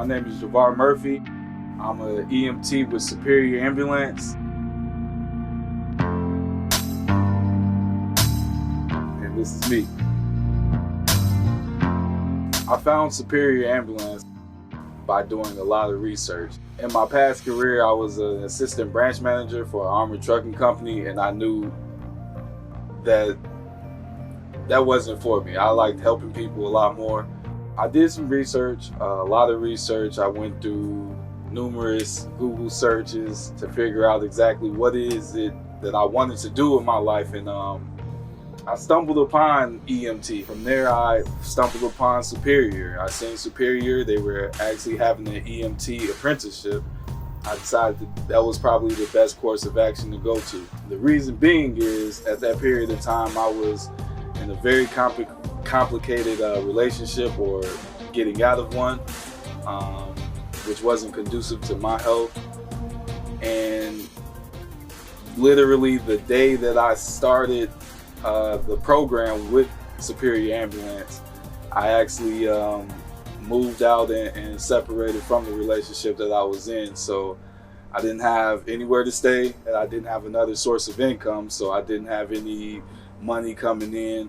My name is Javar Murphy. I'm an EMT with Superior Ambulance. And this is me. I found Superior Ambulance by doing a lot of research. In my past career, I was an assistant branch manager for an armored trucking company, and I knew that wasn't for me. I liked helping people a lot more. I did some research, a lot of research. I went through numerous Google searches to figure out exactly what is it that I wanted to do in my life, and I stumbled upon EMT. From there, I stumbled upon Superior. I seen Superior, they were actually having an EMT apprenticeship. I decided that was probably the best course of action to go to. The reason being is, at that period of time, I was in a very complicated relationship, or getting out of one, which wasn't conducive to my health. And literally the day that I started the program with Superior Ambulance, I actually moved out and separated from the relationship that I was in. So I didn't have anywhere to stay, and I didn't have another source of income, so I didn't have any money coming in.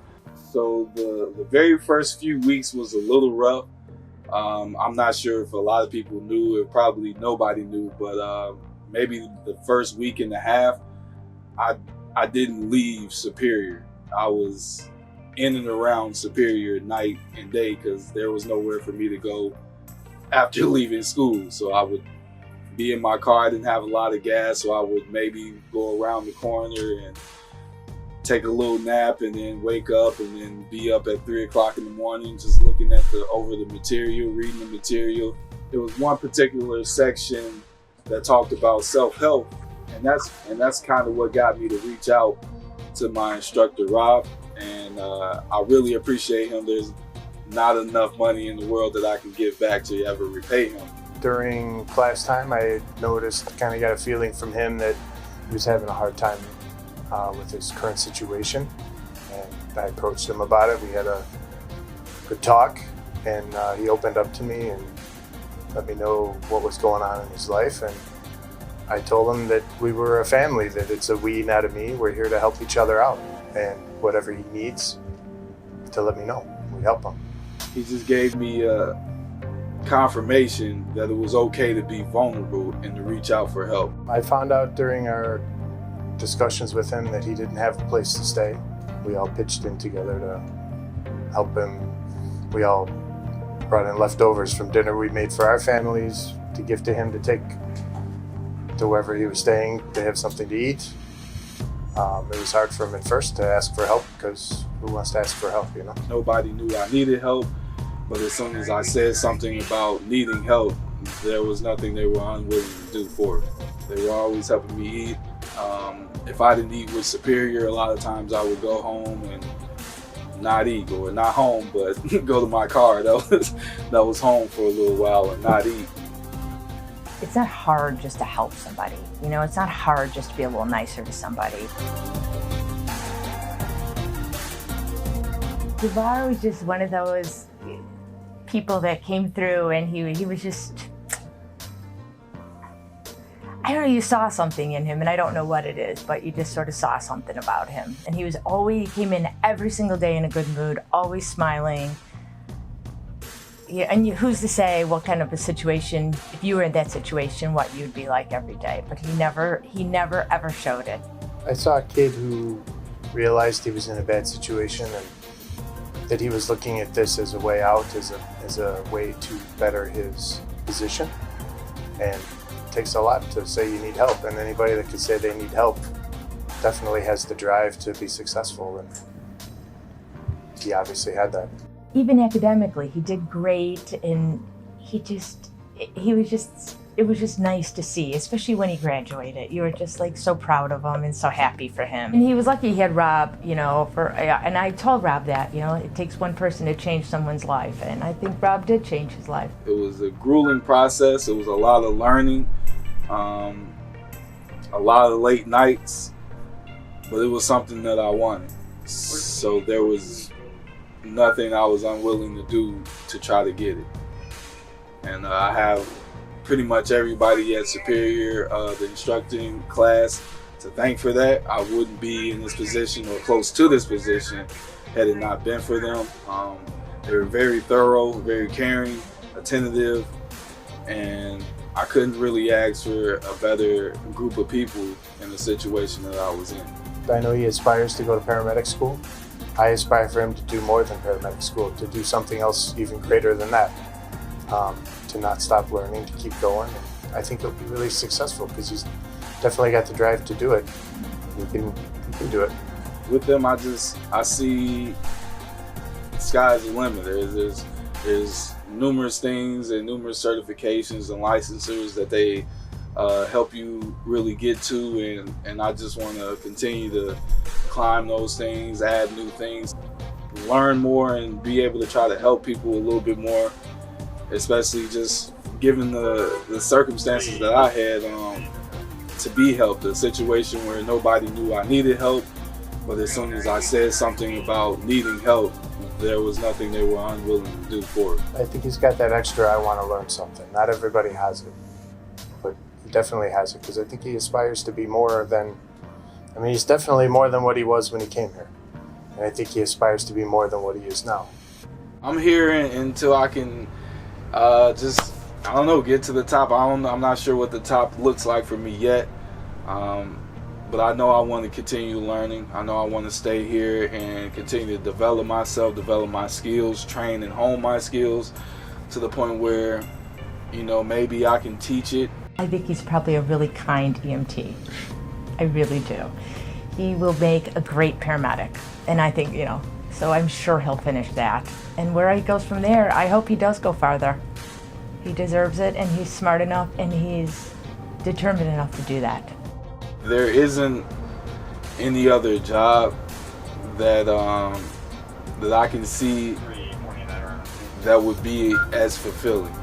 So the very first few weeks was a little rough. I'm not sure if a lot of people knew, or probably nobody knew, but maybe the first week and a half, I didn't leave Superior. I was in and around Superior night and day because there was nowhere for me to go after leaving school. So I would be in my car. I didn't have a lot of gas, so I would maybe go around the corner and take a little nap, and then wake up, and then be up at 3 o'clock in the morning just looking at over the material, reading the material. There was one particular section that talked about self-help, and that's kind of what got me to reach out to my instructor, Rob, and I really appreciate him. There's not enough money in the world that I can give back to ever repay him. During class time, I noticed, kind of got a feeling from him that he was having a hard time with his current situation, and I approached him about it. We had a good talk, and he opened up to me and let me know what was going on in his life, and I told him that we were a family, that it's a we, not a me. We're here to help each other out, and whatever he needs, to let me know. We help him. He just gave me a confirmation that it was okay to be vulnerable and to reach out for help. I found out during our discussions with him that he didn't have a place to stay. We all pitched in together to help him. We all brought in leftovers from dinner we made for our families to give to him, to take to wherever he was staying, to have something to eat. It was hard for him at first to ask for help, because who wants to ask for help, you know? Nobody knew I needed help, but as soon as I said something about needing help, there was nothing they were unwilling to do for it. They were always helping me eat. If I didn't eat with Superior, a lot of times I would go home and not eat, or not home, but go to my car that was home for a little while and not eat. It's not hard just to help somebody. You know, it's not hard just to be a little nicer to somebody. Javar was just one of those people that came through, and he was just, I don't know, you saw something in him, and I don't know what it is, but you just sort of saw something about him. And he came in every single day in a good mood, always smiling. Yeah, and who's to say what kind of a situation, if you were in that situation, what you'd be like every day? But he never ever showed it. I saw a kid who realized he was in a bad situation, and that he was looking at this as a way out, as a way to better his position. And it takes a lot to say you need help, and anybody that could say they need help definitely has the drive to be successful, and he obviously had that. Even academically, he did great, and it was just nice to see, especially when he graduated. You were just like so proud of him and so happy for him. And he was lucky he had Rob, you know, and I told Rob that, you know, it takes one person to change someone's life, and I think Rob did change his life. It was a grueling process. It was a lot of learning, a lot of late nights, but it was something that I wanted. So there was nothing I was unwilling to do to try to get it. And I have pretty much everybody at Superior, the instructing class, to thank for that. I wouldn't be in this position or close to this position had it not been for them. They were very thorough, very caring, attentive, and I couldn't really ask for a better group of people in the situation that I was in. I know he aspires to go to paramedic school. I aspire for him to do more than paramedic school, to do something else even greater than that, to not stop learning, to keep going. And I think he'll be really successful because he's definitely got the drive to do it. He can do it. With them, I see the sky's the limit. There's numerous things and numerous certifications and licensures that they help you really get to, and I just want to continue to climb those things, add new things, learn more, and be able to try to help people a little bit more, especially just given the circumstances that I had to be helped. A situation where nobody knew I needed help, but as soon as I said something about needing help, there was nothing they were unwilling to do for it. I think he's got that extra, I want to learn something. Not everybody has it, but he definitely has it, because I think he aspires to be more than, he's definitely more than what he was when he came here. And I think he aspires to be more than what he is now. I'm here until I can get to the top. I'm not sure what the top looks like for me yet. But I know I want to continue learning. I know I want to stay here and continue to develop myself, develop my skills, train and hone my skills to the point where, maybe I can teach it. I think he's probably a really kind EMT. I really do. He will make a great paramedic. And I think, so I'm sure he'll finish that. And where he goes from there, I hope he does go farther. He deserves it, and he's smart enough, and he's determined enough to do that. There isn't any other job that I can see that would be as fulfilling.